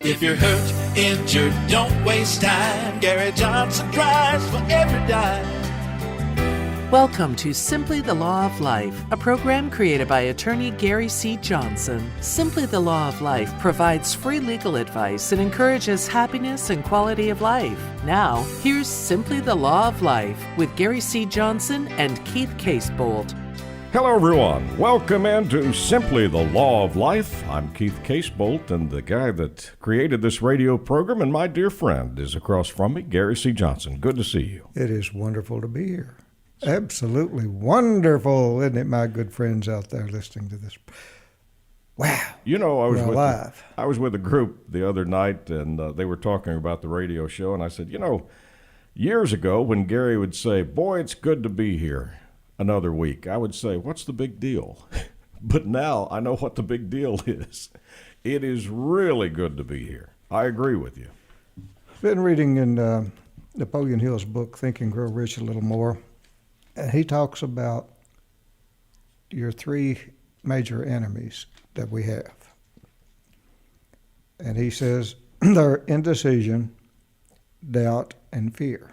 If you're hurt, injured, don't waste time. Gary Johnson drives for every dime. Welcome to Simply the Law of Life, a program created by attorney Gary C. Johnson. Simply the Law of Life provides free legal advice and encourages happiness and quality of life. Now, here's Simply the Law of Life with Gary C. Johnson and Keith Casebolt. Hello, everyone. Welcome into Simply the Law of Life. I'm Keith Casebolt, and the guy that created this radio program and my dear friend is across from me, Gary C. Johnson. Good to see you. It is wonderful to be here. Absolutely wonderful, isn't it, my good friends out there listening to this? Wow. You know, I was with a group the other night, and they were talking about the radio show, and I said, you know, years ago when Gary would say, boy, it's good to be here another week, I would say, what's the big deal? But now I know what the big deal is. It is really good to be here. I agree with you. I've been reading in Napoleon Hill's book, Think and Grow Rich, a little more. And he talks about your three major enemies that we have. And he says they're indecision, doubt, and fear.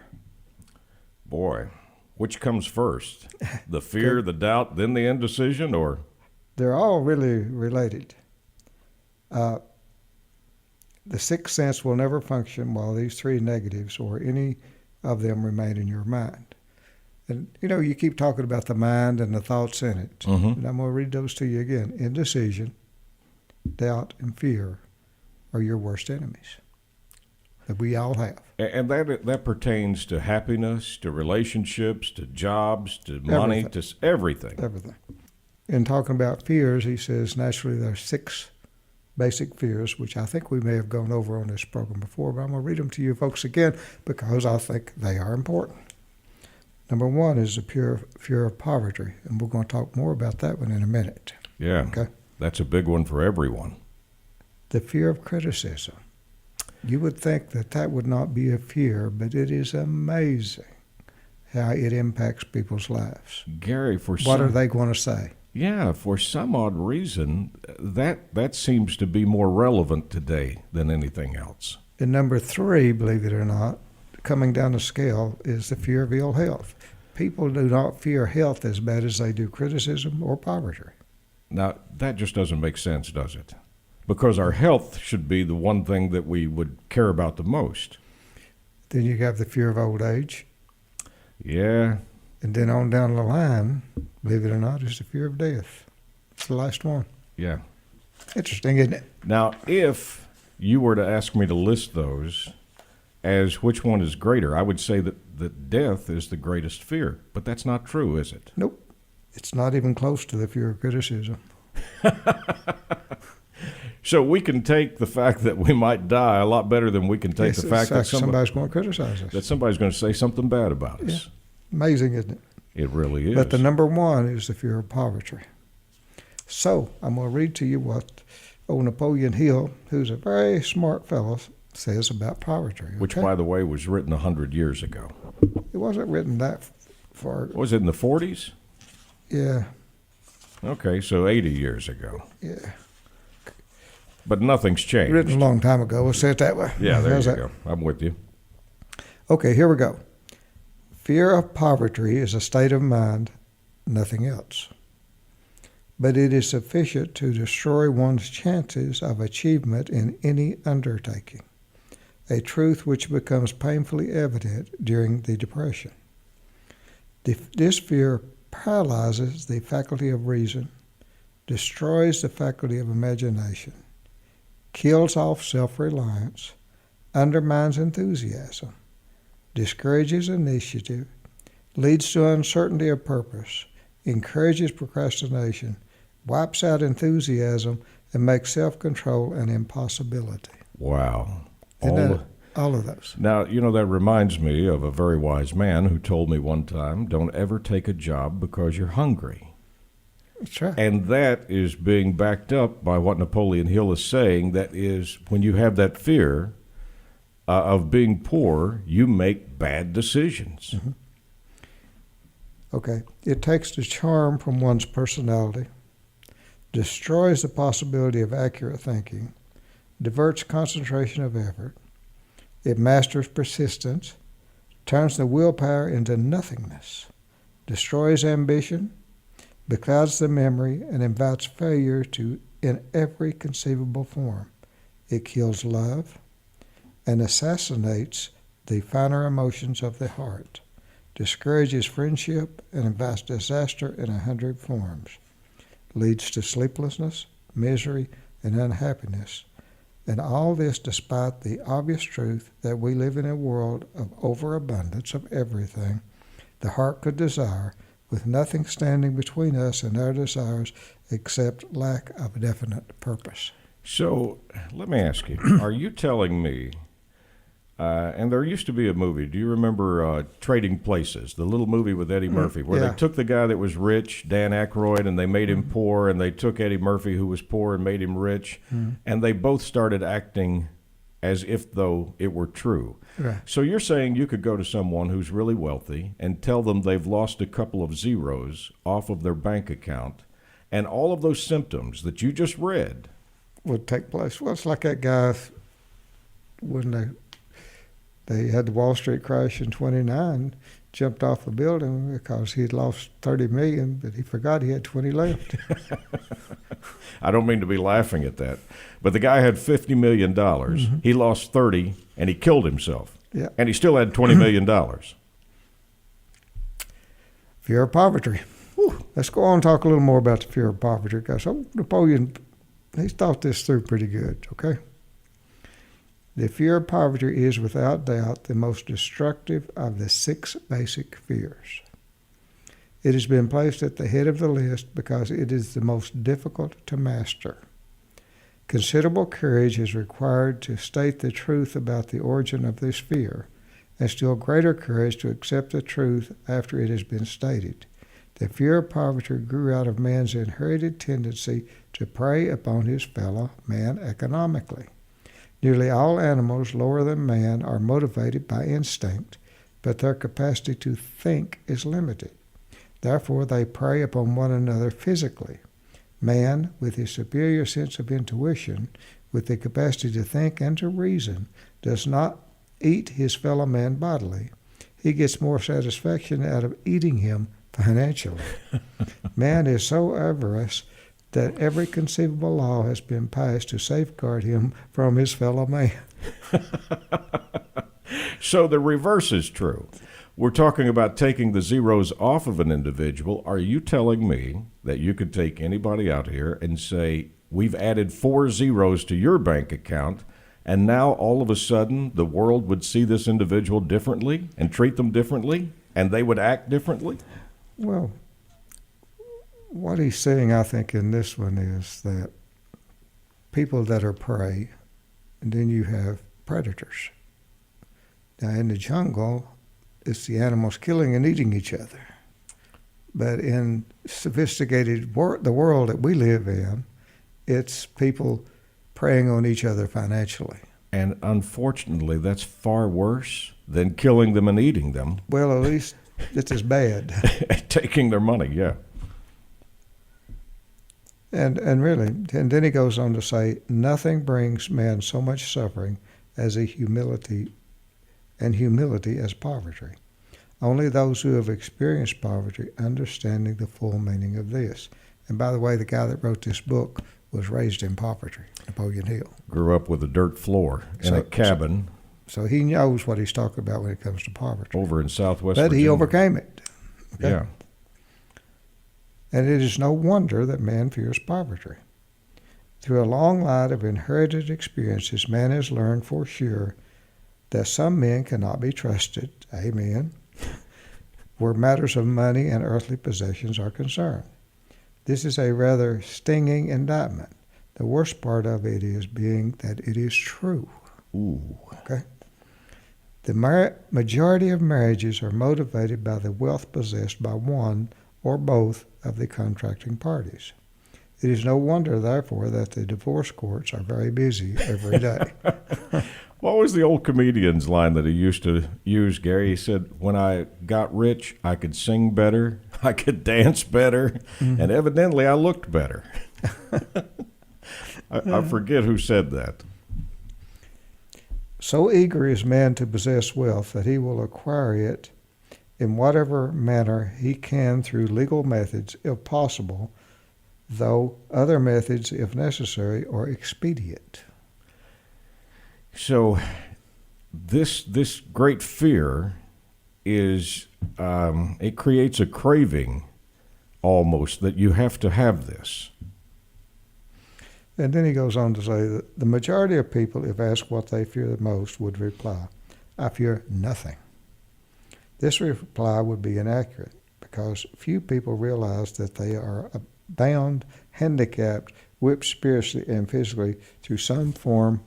Boy, which comes first? The fear, the doubt, then the indecision, or? They're all really related. The sixth sense will never function while these three negatives or any of them remain in your mind. And, you know, you keep talking about the mind and the thoughts in it. Mm-hmm. And I'm going to read those to you again. Indecision, doubt, and fear are your worst enemies that we all have. And that pertains to happiness, to relationships, to jobs, to money, to everything. Everything. In talking about fears, he says, naturally, there are 6 basic fears, which I think we may have gone over on this program before, but I'm going to read them to you folks again because I think they are important. Number 1 is the fear of poverty, and we're going to talk more about that one in a minute. Yeah, okay? That's a big one for everyone. The fear of criticism. You would think that would not be a fear, but it is amazing how it impacts people's lives. Gary, what are they going to say? Yeah, for some odd reason, that seems to be more relevant today than anything else. And number 3, believe it or not, coming down the scale, is the fear of ill health. People do not fear health as bad as they do criticism or poverty. Now, that just doesn't make sense, does it? Because our health should be the one thing that we would care about the most. Then you have the fear of old age. Yeah. And then on down the line, believe it or not, is the fear of death. It's the last one. Yeah. Interesting, isn't it? Now, if you were to ask me to list those as which one is greater, I would say that death is the greatest fear. But that's not true, is it? Nope. It's not even close to the fear of criticism. So we can take the fact that we might die a lot better than we can take the fact that somebody's going to criticize us. That somebody's going to say something bad about us. Yeah. Amazing, isn't it? It really is. But the number 1 is the fear of poverty. So I'm going to read to you what old Napoleon Hill, who's a very smart fellow, says about poverty. Okay? Which, by the way, was written 100 years ago. It wasn't written that far. Was it in the 40s? Yeah. Okay, so 80 years ago. Yeah. But nothing's changed. Written a long time ago. We'll say it that way. Yeah, there you go. I'm with you. Okay, here we go. Fear of poverty is a state of mind, nothing else. But it is sufficient to destroy one's chances of achievement in any undertaking, a truth which becomes painfully evident during the Depression. This fear paralyzes the faculty of reason, destroys the faculty of imagination, kills off self-reliance, undermines enthusiasm, discourages initiative, leads to uncertainty of purpose, encourages procrastination, wipes out enthusiasm, and makes self-control an impossibility. Wow. All of those. Now, you know, that reminds me of a very wise man who told me one time, don't ever take a job because you're hungry. That's right. And that is being backed up by what Napoleon Hill is saying. That is, when you have that fear of being poor, you make bad decisions. Mm-hmm. Okay. It takes the charm from one's personality, destroys the possibility of accurate thinking, diverts concentration of effort. It masters persistence, turns the willpower into nothingness, destroys ambition, beclouds the memory, and invites failure in every conceivable form. It kills love and assassinates the finer emotions of the heart, discourages friendship, and invites disaster in 100 forms, leads to sleeplessness, misery, and unhappiness. And all this despite the obvious truth that we live in a world of overabundance of everything the heart could desire, with nothing standing between us and our desires except lack of a definite purpose. So let me ask you, are you telling me, and there used to be a movie, do you remember Trading Places, the little movie with Eddie Murphy, where they took the guy that was rich, Dan Aykroyd, and they made him poor, and they took Eddie Murphy, who was poor, and made him rich, and they both started acting as if though it were true. Right. So you're saying you could go to someone who's really wealthy and tell them they've lost a couple of zeros off of their bank account, and all of those symptoms that you just read would take place. Well, it's like that guy when they had the Wall Street crash in '29, jumped off a building because he had lost $30 million, but he forgot he had 20 left. I don't mean to be laughing at that, but the guy had $50 million. He lost 30, and he killed himself. Yeah. And he still had $20 million. Fear of poverty. Whew. Let's go on and talk a little more about the fear of poverty, because Napoleon, he thought this through pretty good, okay? The fear of poverty is without doubt the most destructive of the 6 basic fears. It has been placed at the head of the list because it is the most difficult to master. Considerable courage is required to state the truth about the origin of this fear, and still greater courage to accept the truth after it has been stated. The fear of poverty grew out of man's inherited tendency to prey upon his fellow man economically. Nearly all animals lower than man are motivated by instinct, but their capacity to think is limited. Therefore, they prey upon one another physically. Man, with his superior sense of intuition, with the capacity to think and to reason, does not eat his fellow man bodily. He gets more satisfaction out of eating him financially. Man is so avarice that every conceivable law has been passed to safeguard him from his fellow man. So the reverse is true. We're talking about taking the zeros off of an individual. Are you telling me that you could take anybody out here and say, we've added 4 zeros to your bank account, and now all of a sudden the world would see this individual differently and treat them differently, and they would act differently? Well, what he's saying, I think, in this one is that people that are prey, and then you have predators. Now, in the jungle, it's the animals killing and eating each other. But in sophisticated the world that we live in, it's people preying on each other financially. And unfortunately, that's far worse than killing them and eating them. Well, at least it's as bad. Taking their money, yeah. And then he goes on to say, nothing brings man so much suffering as humility as poverty. Only those who have experienced poverty understanding the full meaning of this. And by the way, the guy that wrote this book was raised in poverty, Napoleon Hill. Grew up with a dirt floor in a cabin. So he knows what he's talking about when it comes to poverty. Over in Southwest But Virginia. he overcame it. Okay? Yeah. And it is no wonder that man fears poverty. Through a long line of inherited experiences, man has learned for sure that some men cannot be trusted, amen, where matters of money and earthly possessions are concerned. This is a rather stinging indictment. The worst part of it is being that it is true. Ooh. Okay? The majority of marriages are motivated by the wealth possessed by one or both of the contracting parties. It is no wonder, therefore, that the divorce courts are very busy every day. What was the old comedian's line that he used to use, Gary? He said, when I got rich, I could sing better, I could dance better, and evidently I looked better. I forget who said that. So eager is man to possess wealth that he will acquire it in whatever manner he can through legal methods, if possible, though other methods, if necessary, are expedient. So this great fear is, it creates a craving almost that you have to have this. And then he goes on to say that the majority of people, if asked what they fear the most, would reply, I fear nothing. This reply would be inaccurate because few people realize that they are bound, handicapped, whipped spiritually and physically through some form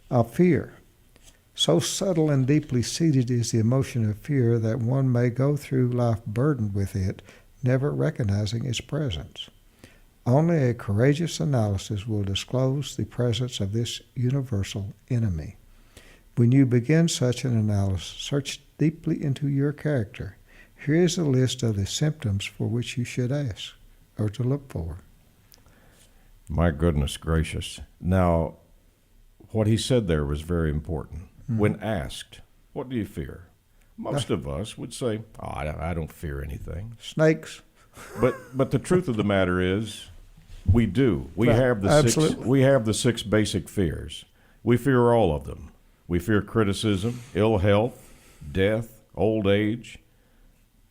of fear. So subtle and deeply seated is the emotion of fear that one may go through life burdened with it, never recognizing its presence. Only a courageous analysis will disclose the presence of this universal enemy. When you begin such an analysis, search deeply into your character. Here is a list of the symptoms for which you should ask or to look for. My goodness gracious. Now, what he said there was very important. Mm-hmm. When asked, what do you fear? Most of us would say, I don't fear anything. Snakes. But the truth of the matter is, we do. We have the six basic fears. We fear all of them. We fear criticism, ill health, death, old age.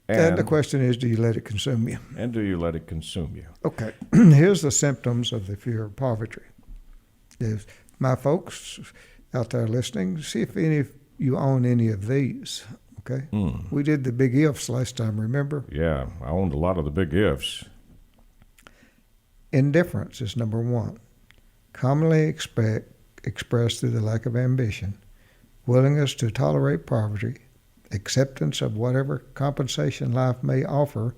And the question is, do you let it consume you? And do you let it consume you? Okay. Here's the symptoms of the fear of poverty. If my folks out there listening, see if any of you own any of these. Okay? We did the big ifs last time, remember? Yeah, I owned a lot of the big ifs. Indifference is number one, commonly expressed through the lack of ambition, willingness to tolerate poverty, acceptance of whatever compensation life may offer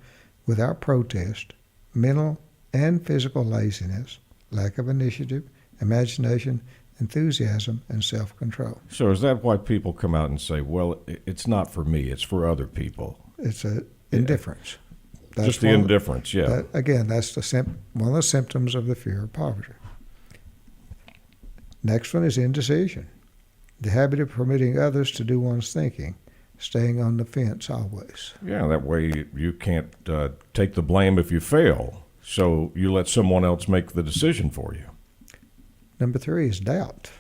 without protest, mental and physical laziness, lack of initiative, imagination, enthusiasm, and self-control. So is that why people come out and say, well, it's not for me, it's for other people? It's indifference. That's just the indifference, yeah. Again, that's one of the symptoms of the fear of poverty. Next one is indecision, the habit of permitting others to do one's thinking, staying on the fence always. Yeah, that way you can't take the blame if you fail, so you let someone else make the decision for you. Number three is doubt,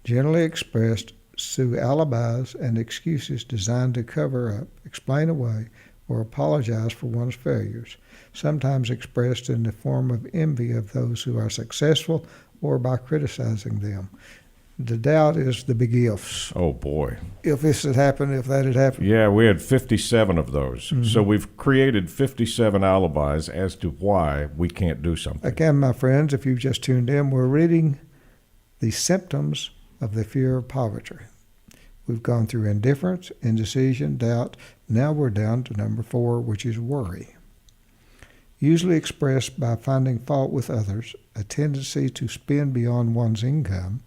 generally expressed through alibis and excuses designed to cover up, explain away, or apologize for one's failures, sometimes expressed in the form of envy of those who are successful or by criticizing them. The doubt is the big ifs. Oh, boy. If this had happened, if that had happened. Yeah, we had 57 of those. Mm-hmm. So we've created 57 alibis as to why we can't do something. Again, my friends, if you've just tuned in, we're reading the symptoms of the fear of poverty. We've gone through indifference, indecision, doubt. Now we're down to number 4, which is worry. Usually expressed by finding fault with others, a tendency to spend beyond one's income,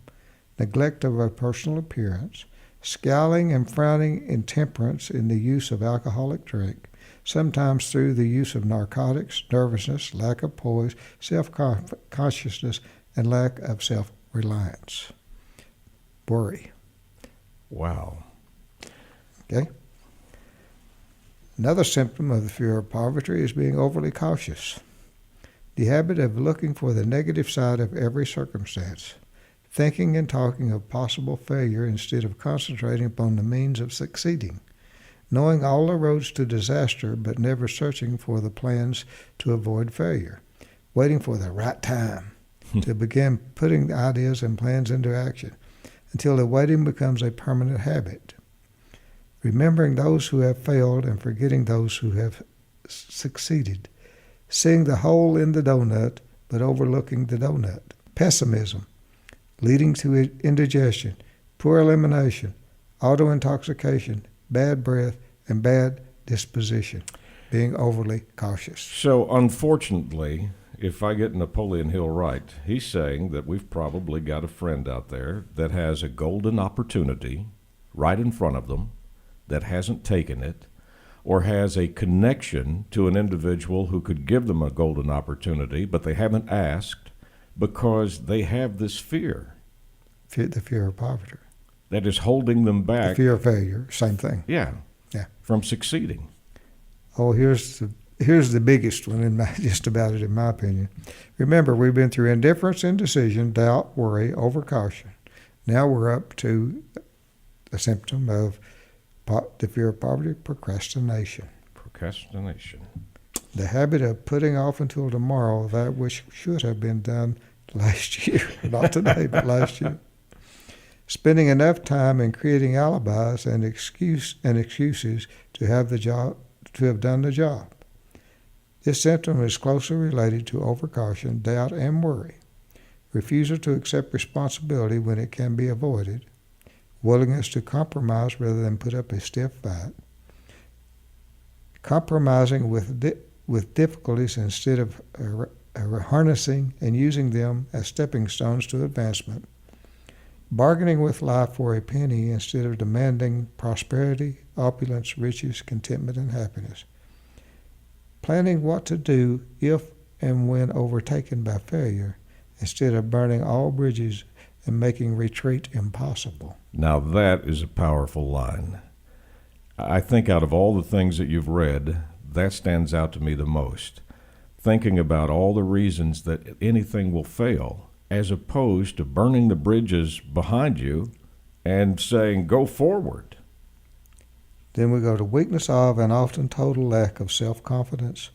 neglect of a personal appearance, scowling and frowning intemperance in the use of alcoholic drink, sometimes through the use of narcotics, nervousness, lack of poise, self-consciousness, and lack of self-reliance. Worry. Wow. Okay? Another symptom of the fear of poverty is being overly cautious. The habit of looking for the negative side of every circumstance, thinking and talking of possible failure instead of concentrating upon the means of succeeding, knowing all the roads to disaster but never searching for the plans to avoid failure, waiting for the right time to begin putting ideas and plans into action until the waiting becomes a permanent habit, remembering those who have failed and forgetting those who have succeeded, seeing the hole in the donut but overlooking the donut, pessimism, leading to indigestion, poor elimination, auto-intoxication, bad breath, and bad disposition, being overly cautious. So unfortunately, if I get Napoleon Hill right, he's saying that we've probably got a friend out there that has a golden opportunity right in front of them that hasn't taken it, or has a connection to an individual who could give them a golden opportunity, but they haven't asked because they have this fear. The fear of poverty. that is holding them The back. fear of failure, same thing. Yeah. Yeah. From succeeding. Oh, here's the biggest one, just about it, in my opinion. Remember, we've been through indifference, indecision, doubt, worry, overcaution. Now we're up to a symptom of the fear of poverty, procrastination. Procrastination. The habit of putting off until tomorrow that which should have been done last year. Not today, but last year. Spending enough time in creating alibis and excuses to have done the job. This symptom is closely related to overcaution, doubt, and worry. Refusal to accept responsibility when it can be avoided. Willingness to compromise rather than put up a stiff fight. Compromising with difficulties instead of harnessing and using them as stepping stones to advancement. Bargaining with life for a penny instead of demanding prosperity, opulence, riches, contentment, and happiness. Planning what to do if and when overtaken by failure instead of burning all bridges and making retreat impossible. Now that is a powerful line. I think out of all the things that you've read, that stands out to me the most. Thinking about all the reasons that anything will fail, as opposed to burning the bridges behind you and saying, go forward. Then we go to weakness of and often total lack of self-confidence,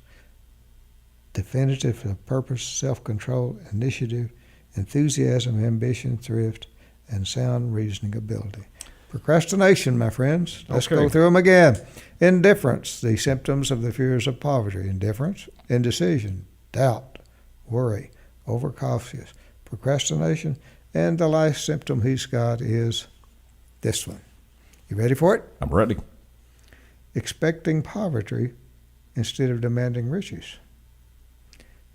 definitive of purpose, self-control, initiative, enthusiasm, ambition, thrift, and sound reasoning ability. Procrastination, my friends. Let's go through them again. Indifference, the symptoms of the fears of poverty. Indifference, indecision, doubt, worry, overcautious, procrastination, and the last symptom he's got is this one. You ready for it? I'm ready. Expecting poverty instead of demanding riches.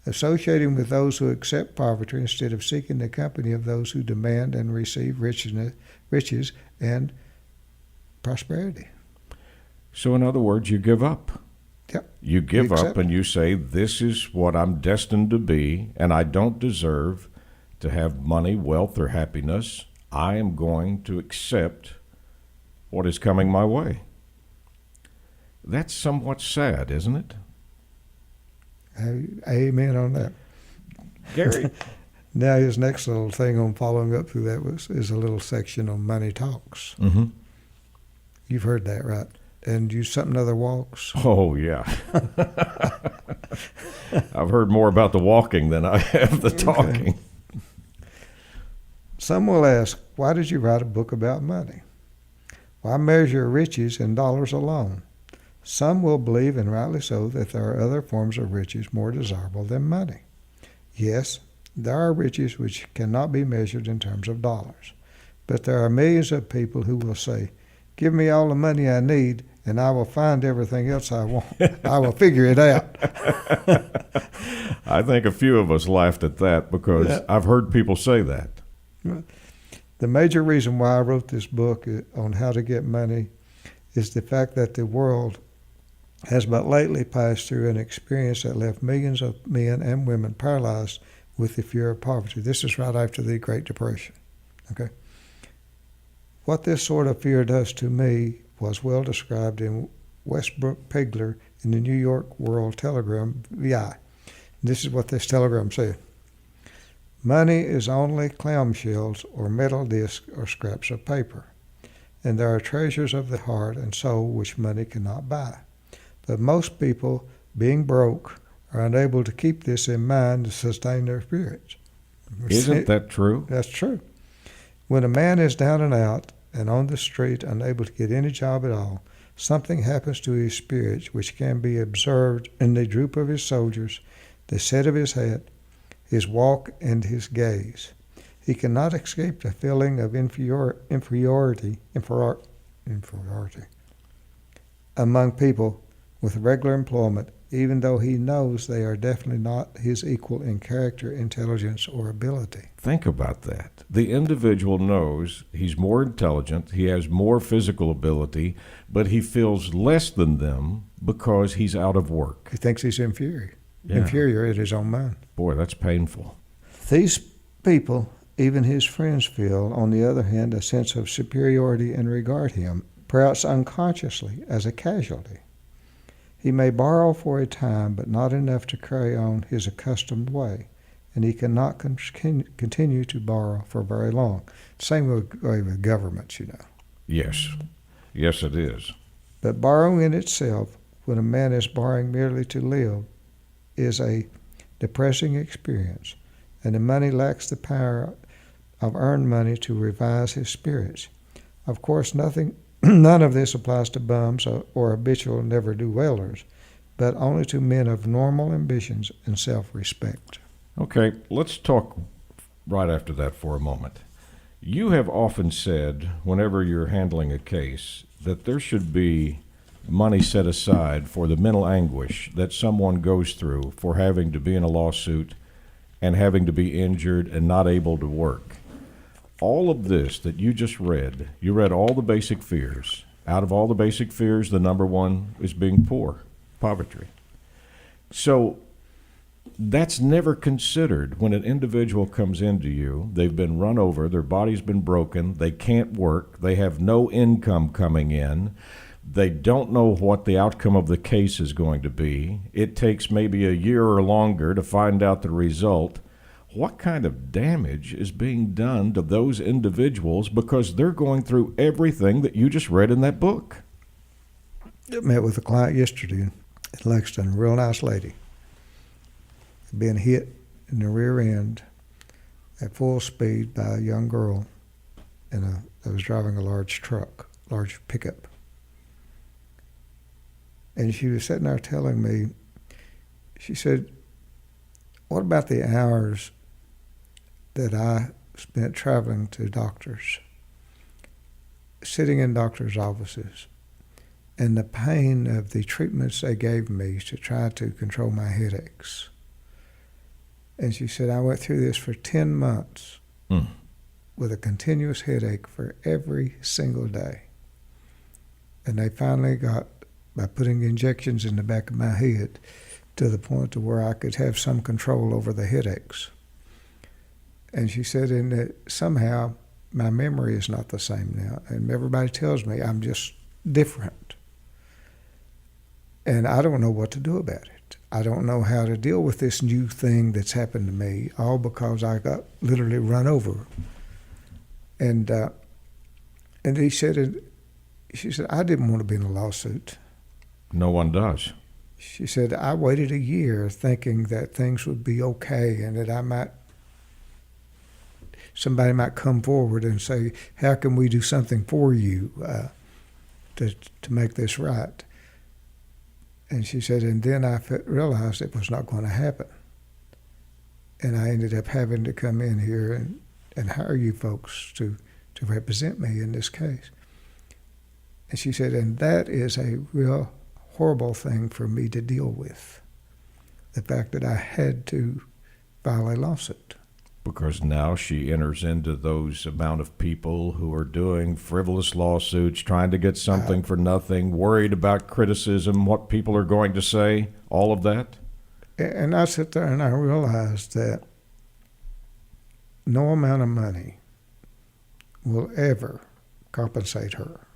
Associating with those who accept poverty instead of seeking the company of those who demand and receive riches and prosperity. So in other words, you give up. Yep. You give up and you say, this is what I'm destined to be, and I don't deserve to have money, wealth, or happiness. I am going to accept what is coming my way. That's somewhat sad, isn't it? Amen on that. Gary. Now his next little thing on following up through that is a little section on money talks. Mm-hmm. You've heard that, right? And you something other walks? Oh, yeah. I've heard more about the walking than I have the talking. Okay. Some will ask, why did you write a book about money? Why measure riches in dollars alone? Some will believe, and rightly so, that there are other forms of riches more desirable than money. Yes, there are riches which cannot be measured in terms of dollars. But there are millions of people who will say, give me all the money I need, and I will find everything else I want. I will figure it out. I think a few of us laughed at that because I've heard people say that. The major reason why I wrote this book on how to get money is the fact that the world has but lately passed through an experience that left millions of men and women paralyzed with the fear of poverty. This is right after the Great Depression. Okay. What this sort of fear does to me was well described in Westbrook Pigler in the New York World Telegram VI. This is what this telegram said. Money is only clamshells or metal discs or scraps of paper, and there are treasures of the heart and soul which money cannot buy. But most people, being broke, are unable to keep this in mind to sustain their spirits. Isn't that true? That's true. When a man is down and out and on the street, unable to get any job at all, something happens to his spirits which can be observed in the droop of his shoulders, the set of his head, his walk, and his gaze. He cannot escape the feeling of inferiority among people with regular employment, even though he knows they are definitely not his equal in character, intelligence, or ability. Think about that. The individual knows he's more intelligent, he has more physical ability, but he feels less than them because he's out of work. He thinks he's inferior in his own mind. Boy, that's painful. These people Even his friends feel, on the other hand, a sense of superiority and regard him, perhaps unconsciously, as a casualty. He may borrow for a time, but not enough to carry on his accustomed way, and he cannot continue to borrow for very long. Same way with governments, you know. Yes. Yes, it is. But borrowing in itself, when a man is borrowing merely to live, is a depressing experience, and the money lacks the power of earned money to revise his spirits. Of course, none of this applies to bums or habitual never-do-wellers, but only to men of normal ambitions and self-respect. Okay, let's talk right after that for a moment. You have often said, whenever you're handling a case, that there should be money set aside for the mental anguish that someone goes through for having to be in a lawsuit and having to be injured and not able to work. All of this that you just read, you read all the basic fears. Out of all the basic fears, the number one is being poor, poverty. So that's never considered when an individual comes into you. They've been run over, their body's been broken, they can't work, they have no income coming in, they don't know what the outcome of the case is going to be. It takes maybe a year or longer to find out the result. What kind of damage is being done to those individuals because they're going through everything that you just read in that book? I met with a client yesterday in Lexington, a real nice lady, being hit in the rear end at full speed by a young girl that was driving a large truck, large pickup. And she was sitting there telling me, she said, what about the hours that I spent traveling to doctors, sitting in doctors' offices, and the pain of the treatments they gave me to try to control my headaches. And she said, I went through this for 10 months with a continuous headache for every single day. And they finally got, by putting injections in the back of my head, to the point to where I could have some control over the headaches. And she said, and that somehow my memory is not the same now. And everybody tells me I'm just different. And I don't know what to do about it. I don't know how to deal with this new thing that's happened to me, all because I got literally run over. And she said, I didn't want to be in a lawsuit. No one does. She said, I waited a year thinking that things would be okay and that somebody might come forward and say, how can we do something for you to make this right? And she said, and then I realized it was not going to happen. And I ended up having to come in here and hire you folks to represent me in this case. And she said, and that is a real horrible thing for me to deal with, the fact that I had to file a lawsuit. Because now she enters into those amount of people who are doing frivolous lawsuits, trying to get something for nothing, worried about criticism, what people are going to say, all of that. And I sit there and I realized that no amount of money will ever compensate her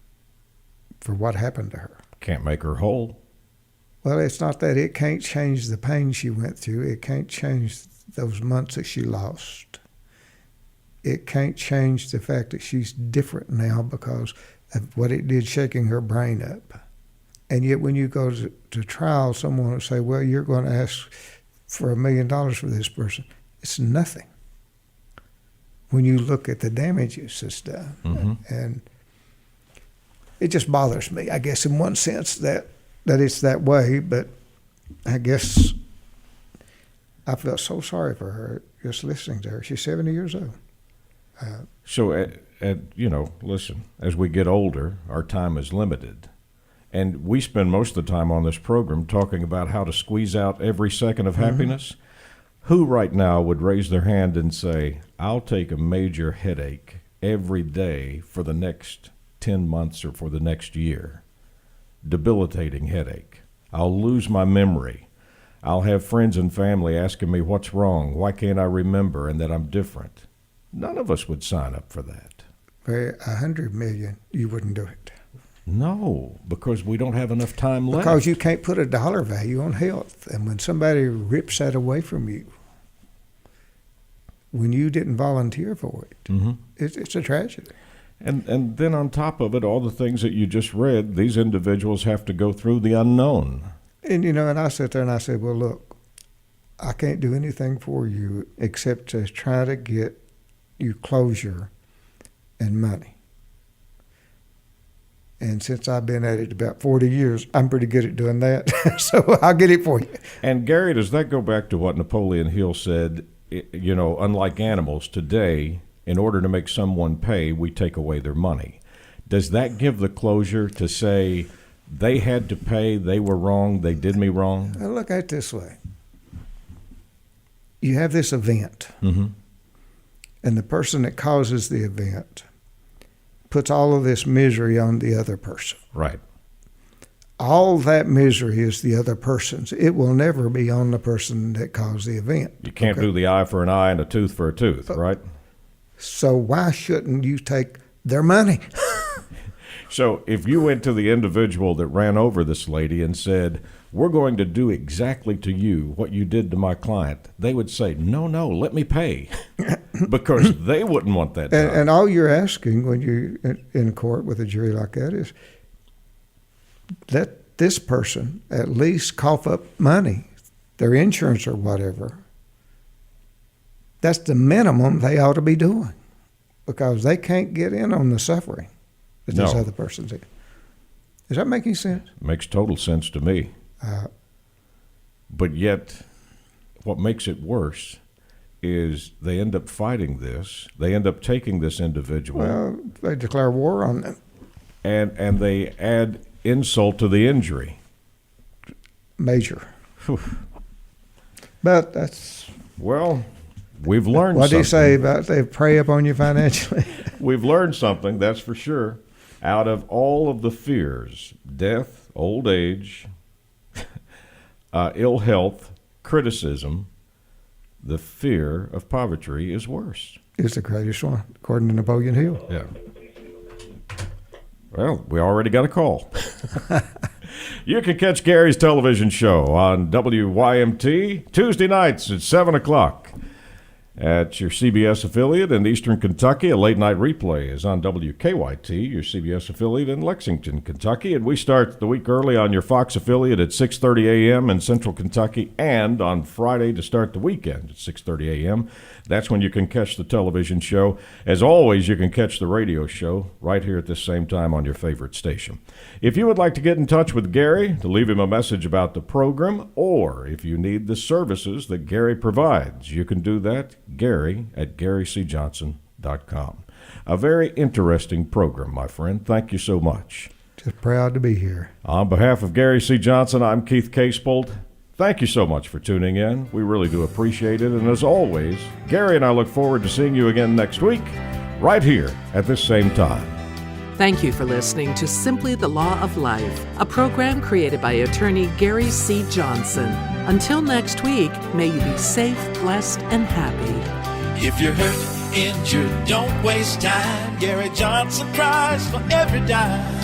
for what happened to her. Can't make her whole. Well, it's not that it can't change the pain she went through. It can't change those months that she lost. It can't change the fact that she's different now because of what it did shaking her brain up. And yet when you go to trial, someone will say, well, you're going to ask for $1 million for this person. It's nothing when you look at the damages that's done. Mm-hmm. And it just bothers me, I guess, in one sense that it's that way, but I guess I felt so sorry for her just listening to her. She's 70 years old. So, listen, as we get older, our time is limited. And we spend most of the time on this program talking about how to squeeze out every second of happiness. Who right now would raise their hand and say, I'll take a major headache every day for the next 10 months or for the next year? Debilitating headache. I'll lose my memory. I'll have friends and family asking me what's wrong, why can't I remember, and that I'm different. None of us would sign up for that. For $100 million, you wouldn't do it. No, because we don't have enough time left. Because you can't put a dollar value on health. And when somebody rips that away from you, when you didn't volunteer for it, it's a tragedy. And then on top of it, all the things that you just read, these individuals have to go through the unknown. And, and I sat there and I said, well, look, I can't do anything for you except to try to get you closure and money. And since I've been at it about 40 years, I'm pretty good at doing that. So I'll get it for you. And Gary, does that go back to what Napoleon Hill said? Unlike animals, today, in order to make someone pay, we take away their money. Does that give the closure to say they had to pay, they were wrong, they did me wrong? Now look at it this way. You have this event, Mm-hmm. and the person that causes the event puts all of this misery on the other person. Right. All that misery is the other person's. It will never be on the person that caused the event. You can't do the eye for an eye and a tooth for a tooth, right? So why shouldn't you take their money? So if you went to the individual that ran over this lady and said, we're going to do exactly to you what you did to my client, they would say, no, let me pay. Because they wouldn't want that done. And all you're asking when you're in court with a jury like that is let this person at least cough up money, their insurance or whatever. That's the minimum they ought to be doing, because they can't get in on the suffering that this other person's in. Does that make any sense? Makes total sense to me. But yet, what makes it worse is they end up fighting this. They end up taking this individual. Well, they declare war on them. And they add insult to the injury. Major. Whew. But that's... Well, we've learned something. What do you say about they prey upon you financially? We've learned something, that's for sure. Out of all of the fears, death, old age, ill health, criticism, the fear of poverty is worse. It's the greatest one, according to Napoleon Hill. Yeah. Well, we already got a call. You can catch Gary's television show on WYMT Tuesday nights at 7 o'clock. At your CBS affiliate in Eastern Kentucky, a late-night replay is on WKYT, your CBS affiliate in Lexington, Kentucky. And we start the week early on your Fox affiliate at 6:30 a.m. in Central Kentucky, and on Friday to start the weekend at 6:30 a.m. That's when you can catch the television show. As always, you can catch the radio show right here at this same time on your favorite station. If you would like to get in touch with Gary to leave him a message about the program, or if you need the services that Gary provides, you can do that. Gary at GaryCJohnson.com. A very interesting program, my friend. Thank you so much. Just proud to be here. On behalf of Gary C. Johnson, I'm Keith Casebolt. Thank you so much for tuning in. We really do appreciate it. And as always, Gary and I look forward to seeing you again next week, right here at this same time. Thank you for listening to Simply the Law of Life, a program created by attorney Gary C. Johnson. Until next week, may you be safe, blessed, and happy. If you're hurt, injured, don't waste time. Gary Johnson cries for every dime.